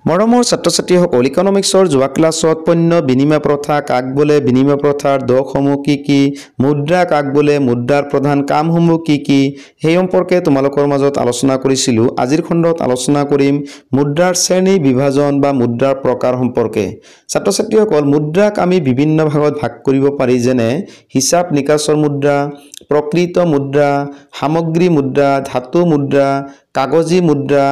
মৰমৰ ছাত্ৰ-ছাত্ৰীসকল ইকনমিক্সৰ যোৱা ক্লাছত পণ্য বিনিময় প্ৰথা কাক বোলে, বিনিময় প্ৰথাৰ দোষসমূহ কি কি, মুদ্ৰা কাক বোলে, মুদ্ৰাৰ প্ৰধান কামসমূহ কি কি, সেই সম্পৰ্কে তোমালোকৰ মাজত আলোচনা কৰিছিলো। আজিৰ খণ্ডত আলোচনা কৰিম মুদ্ৰাৰ শ্ৰেণী বিভাজন বা মুদ্ৰাৰ প্ৰকাৰ সম্পৰ্কে। ছাত্ৰ-ছাত্ৰীসকল মুদ্ৰাক আমি বিভিন্ন ভাগত ভাগ কৰিব পাৰি, যেনে হিচাপ নিকাচৰ মুদ্ৰা, প্ৰকৃত মুদ্ৰা, সামগ্ৰী মুদ্ৰা, ধাতু মুদ্ৰা, কাগজী মুদ্ৰা,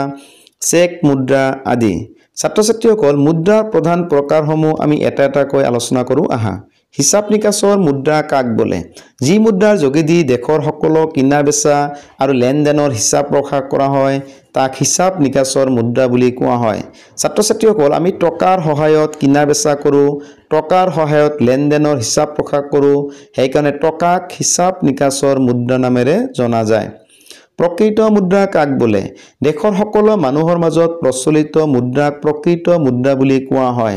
চেক মুদ্ৰা আদি। ছাত্ৰ-ছাত্ৰীসকল মুদ্ৰাৰ প্ৰধান প্ৰকাৰসমূহ আমি এটা এটাকৈ আলোচনা কৰোঁ আহা। হিচাপ নিকাচৰ মুদ্ৰা কাক বোলে? যি মুদ্ৰাৰ যোগেদি দেশৰ সকলো কিনা বেচা আৰু লেনদেনৰ হিচাপ প্ৰকাশ কৰা হয় তাক হিচাপ নিকাচৰ মুদ্ৰা বুলি কোৱা হয়। ছাত্ৰ-ছাত্ৰীসকল আমি টকাৰ সহায়ত কিনা বেচা কৰোঁ, টকাৰ সহায়ত লেনদেনৰ হিচাপ প্ৰকাশ কৰোঁ, সেইকাৰণে টকাক হিচাপ নিকাচৰ মুদ্ৰা নামেৰে জনা যায়। প্ৰকৃত মুদ্ৰা কাক বোলে? দেশৰ সকলো মানুহৰ মাজত প্ৰচলিত মুদ্ৰাক প্ৰকৃত মুদ্ৰা বুলি কোৱা হয়।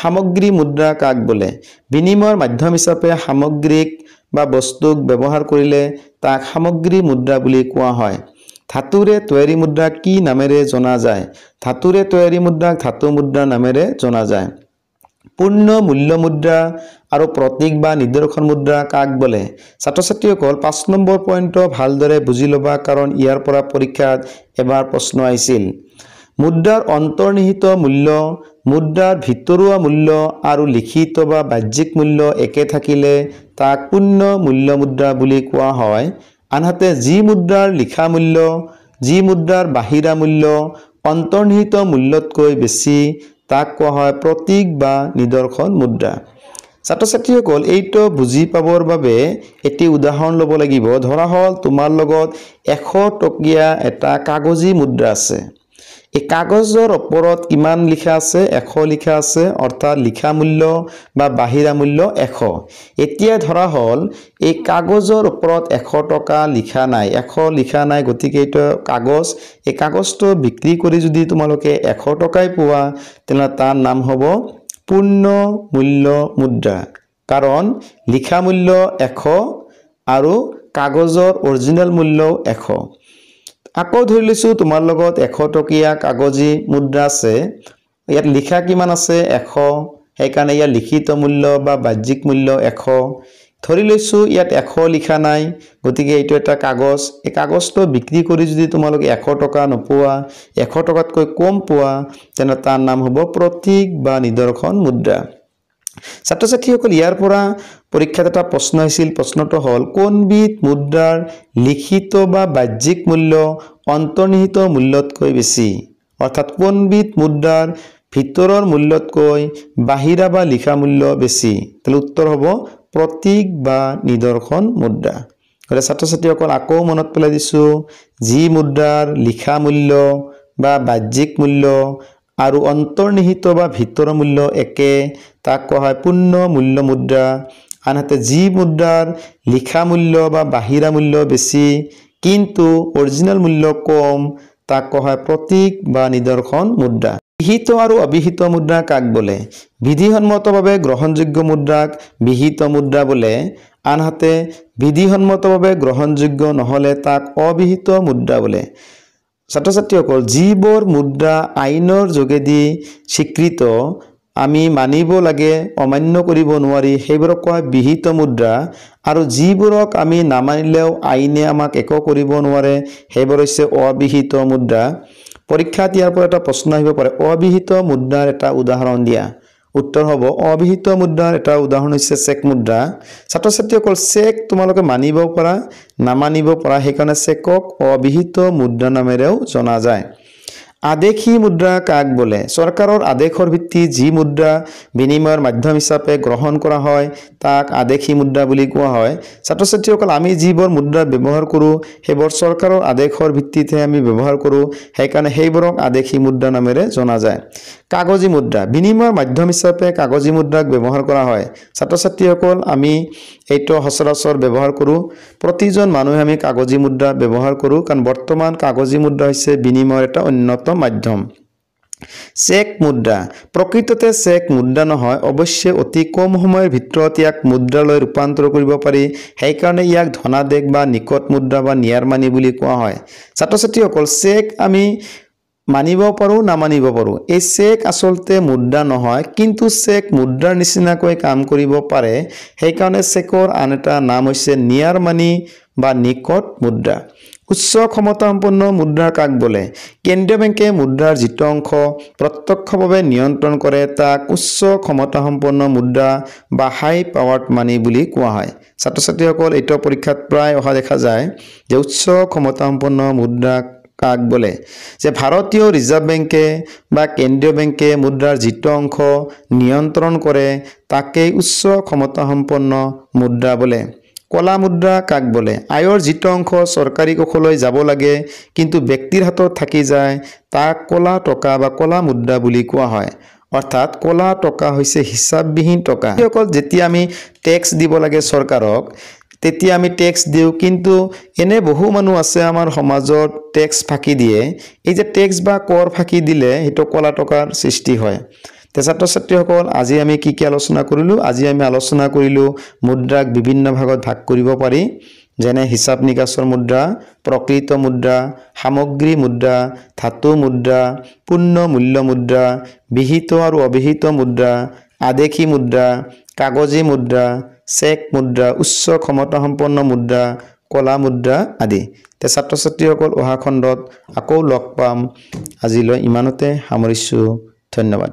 সামগ্ৰী মুদ্ৰা কাক বোলে? বিনিময়ৰ মাধ্যম হিচাপে সামগ্ৰিক বা বস্তুক ব্যৱহাৰ কৰিলে তাক সামগ্ৰী মুদ্ৰা বুলি কোৱা হয়। ধাতুৰে তৈয়াৰী মুদ্ৰা কি নামেৰে জনা যায়? ধাতুৰে তৈয়াৰী মুদ্ৰাক ধাতু মুদ্ৰা নামেৰে জনা যায়। পূৰ্ণ মূল্য মুদ্ৰা আৰু প্ৰতীক বা নিদৰ্শন মুদ্ৰা কাক বোলে? ছাত্ৰ-ছাত্ৰীসকল 5 নম্বৰ পইণ্ট ভালদৰে বুজি ল'বা, কাৰণ ইয়াৰ পৰা পৰীক্ষাত এবাৰ প্ৰশ্ন আহিছিল। মুদ্ৰাৰ অন্তৰ্নিহিত মূল্য, মুদ্ৰাৰ ভিতৰুৱা মূল্য আৰু লিখিত বা বাহ্যিক মূল্য একে থাকিলে তাক পূৰ্ণ মূল্য মুদ্ৰা বুলি কোৱা হয়। আনহাতে যি মুদ্ৰাৰ লিখা মূল্য, যি মুদ্ৰাৰ বাহিৰা মূল্য অন্তৰ্নিহিত মূল্যতকৈ বেছি তাক কোৱা হয় প্ৰতীক বা নিদৰ্শন মুদ্ৰা। ছাত্ৰ-ছাত্ৰীসকল এইটো বুজি পাবৰ বাবে এটি উদাহৰণ ল'ব লাগিব। ধৰা হ'ল তোমাৰ লগত 100 টকীয়া এটা কাগজী মুদ্ৰা আছে। এই কাগজৰ ওপৰত কিমান লিখা আছে? 100 লিখা আছে, অৰ্থাৎ লিখা মূল্য বা বাহিৰা মূল্য 100। এতিয়া ধৰা হ'ল এই কাগজৰ ওপৰত 100 টকা লিখা নাই, 100 লিখা নাই, গতিকে এইটো কাগজ। এই কাগজটো বিক্ৰী কৰি যদি তোমালোকে 100 টকাই পোৱা তেনেহ'লে তাৰ নাম হ'ব পূৰ্ণ মূল্য মুদ্ৰা, কাৰণ লিখা মূল্য 100 আৰু কাগজৰ অৰিজিনেল মূল্যও 100। আকৌ ধৰি লৈছোঁ তোমাৰ লগত 100 টকীয়া কাগজী মুদ্ৰা আছে, ইয়াত লিখা কিমান আছে? 100, সেইকাৰণে ইয়াৰ লিখিত মূল্য বা বাহ্যিক মূল্য 100। ধৰি লৈছোঁ ইয়াত 100 লিখা নাই, গতিকে এইটো এটা কাগজ। এই কাগজটো বিক্ৰী কৰি যদি তোমালোকে 100 টকা নোপোৱা, 100 টকাতকৈ কম পোৱা, তেনে তাৰ নাম হ'ব প্ৰতীক বা নিদৰ্শন মুদ্ৰা। ছাত্ৰ-ছাত্ৰীসকল ইয়াৰ পৰা পৰীক্ষাত এটা প্ৰশ্ন আহিছিল। প্ৰশ্নটো হ'ল কোনবিধ মুদ্ৰাৰ লিখিত বা বাহ্যিক মূল্য অন্তৰ্নিহিত মূল্যতকৈ বেছি? অৰ্থাৎ কোনবিধ মুদ্ৰাৰ ভিতৰৰ মূল্যতকৈ বাহিৰা বা লিখা মূল্য বেছি? তাহলে উত্তৰ হ'ব প্ৰতীক বা নিদৰ্শন মুদ্ৰা। গতিকে ছাত্ৰ-ছাত্ৰীসকল আকৌ মনত পেলাই দিছোঁ, যি মুদ্ৰাৰ লিখা মূল্য বা বাহ্যিক মূল্য আৰু অন্তৰ্নিহিত বা ভিতৰৰ মূল্য একে তাক কোৱা হয় পূৰ্ণ মূল্য মুদ্ৰা। আনহাতে যি মুদ্ৰাৰ লিখা মূল্য বা বাহিৰা মূল্য বেছি কিন্তু অৰিজিনেল মূল্য কম তাক কোৱা হয় প্ৰতীক বা নিদৰ্শন মুদ্ৰা। বিহিত আৰু অবিহিত মুদ্ৰা কাক বোলে? বিধিসন্মতভাৱে গ্ৰহণযোগ্য মুদ্ৰাক বিহিত মুদ্ৰা বোলে, আনহাতে বিধিসন্মতভাৱে গ্ৰহণযোগ্য নহ'লে তাক অবিহিত মুদ্ৰা বোলে। ছাত্ৰ-ছাত্ৰীসকল যিবোৰ মুদ্ৰা আইনৰ যোগেদি স্বীকৃত, আমি মানিব লাগে, অমান্য কৰিব নোৱাৰি, সেইবোৰক কোৱা হয় বিহিত মুদ্ৰা। আৰু যিবোৰক আমি নামানিলেও আইনে আমাক একো কৰিব নোৱাৰে, সেইবোৰ হৈছে অবিহিত মুদ্ৰা। পৰীক্ষাত ইয়াৰ পৰা এটা প্ৰশ্ন আহিব পাৰে, অবিহিত মুদ্ৰাৰ এটা উদাহৰণ দিয়া। উত্তৰ হ'ব অবিহিত মুদ্ৰাৰ এটা উদাহৰণ হৈছে চেক মুদ্ৰা। ছাত্ৰ-ছাত্ৰীসকল চেক তোমালোকে মানিব পাৰা, নামানিব পাৰা, সেইকাৰণে চেকক অবিহিত মুদ্ৰা নামেৰেও জনা যায়। আদেশী মুদ্ৰা কাক বোলে? চৰকাৰৰ আদেশৰ ভিত্তিত যি মুদ্ৰা বিনিময়ৰ মাধ্যম হিচাপে গ্ৰহণ কৰা হয় তাক আদেশী মুদ্ৰা বুলি কোৱা হয়। ছাত্ৰ-ছাত্ৰীসকল আমি যিবোৰ মুদ্ৰা ব্যৱহাৰ কৰোঁ সেইবোৰ চৰকাৰৰ আদেশৰ ভিত্তিতহে আমি ব্যৱহাৰ কৰোঁ, সেইকাৰণে সেইবোৰক আদেশী মুদ্ৰা নামেৰে জনা যায়। কাগজী মুদ্ৰা বিনিময়ৰ মাধ্যম হিচাপে কাগজী মুদ্ৰাক ব্যৱহাৰ কৰা হয়। ছাত্ৰ-ছাত্ৰীসকল আমি এইটো সচৰাচৰ ব্যৱহাৰ কৰোঁ, প্ৰতিজন মানুহে আমি কাগজী মুদ্ৰা ব্যৱহাৰ কৰোঁ, কাৰণ বৰ্তমান কাগজী মুদ্ৰা হৈছে বিনিময়ৰ এটা অন্যতম মাধ্যম। চেক মুদ্ৰা প্ৰকৃততে চেক মুদ্ৰা নহয়, অৱশ্যে অতি কম সময়ৰ ভিতৰত ইয়াক মুদ্ৰালৈ ৰূপান্তৰ কৰিব পাৰি, সেইকাৰণে ইয়াক ধনাদেশ বা নিকট মুদ্ৰা বা নিয়াৰ মানি বুলি কোৱা হয়। ছাত্ৰ-ছাত্ৰীসকল চেক আমি মানিব পাৰোঁ নামানিব পাৰোঁ এই চেক আচলতে মুদ্ৰা নহয় কিন্তু চেক মুদ্ৰাৰ নিচিনাকৈ কাম কৰিব পাৰে সেইকাৰণে চেকৰ আন এটা নাম হৈছে নিয়াৰ মানি বা নিকট মুদ্ৰা উচ্চ ক্ষমতাসম্পন্ন মুদ্ৰা কাক বোলে কেন্দ্ৰীয় বেংকে মুদ্ৰাৰ যিটো অংশ প্ৰত্যক্ষভাৱে নিয়ন্ত্ৰণ কৰে তাক উচ্চ ক্ষমতাসম্পন্ন মুদ্ৰা বা হাই পাৱাৰ্ড মানি বুলি কোৱা হয় ছাত্ৰ ছাত্ৰীসকল এইটো পৰীক্ষাত প্ৰায় অহা দেখা যায় যে উচ্চ ক্ষমতাসম্পন্ন মুদ্ৰা কাক বোলে যে ভাৰতীয় ৰিজাৰ্ভ বেংকে বা কেন্দ্ৰীয় বেংকে মুদ্ৰাৰ যিটো অংশ নিয়ন্ত্ৰণ কৰে তাকেই উচ্চ ক্ষমতাসম্পন্ন মুদ্ৰা বোলে কলা মুদ্ৰা কাক বোলে আয়ৰ যিটো অংশ চৰকাৰী কোষলৈ যাব লাগে কিন্তু ব্যক্তিৰ হাতত থাকি যায় তাক কলা টকা বা কলা মুদ্ৰা বুলি কোৱা হয় অৰ্থাৎ কলা টকা হৈছে হিচাপবিহীন টকা অকল যেতিয়া আমি ট্যাক্স দিব লাগে চৰকাৰক তেতিয়া আমি ট্যাক্স দিও কিন্তু এনে বহু মানুহ আছে আমাৰ সমাজত ট্যাক্স ফাঁকি দিয়ে এই যে ট্যাক্স বা কৰ ফাঁকি দিলে হেটো কলা টকাৰ সৃষ্টি হয় ছাত্ৰ ছাত্ৰীসকল আজি আমি কি আলোচনা কৰিলো আজি আমি আলোচনা কৰিলো মুদ্ৰাক বিভিন্ন ভাগত ভাগ কৰিব পাৰি যেনে হিসাব নিকাচৰ মুদ্ৰা প্ৰকৃত মুদ্ৰা সামগ্ৰী মুদ্ৰা ধাতু মুদ্ৰা পূৰ্ণ মূল্য মুদ্ৰা বিহিত আৰু অবিহিত মুদ্ৰা আদেশী মুদ্ৰা কাগজী মুদ্ৰা চেক মুদ্ৰা উচ্চ ক্ষমতাসম্পন্ন মুদ্ৰা কলা মুদ্ৰা আদি ছাত্ৰ ছাত্ৰীসকল অহা খণ্ডত আকৌ লগ পাম আজিলৈ ইমানতে সামৰিছো ধন্যবাদ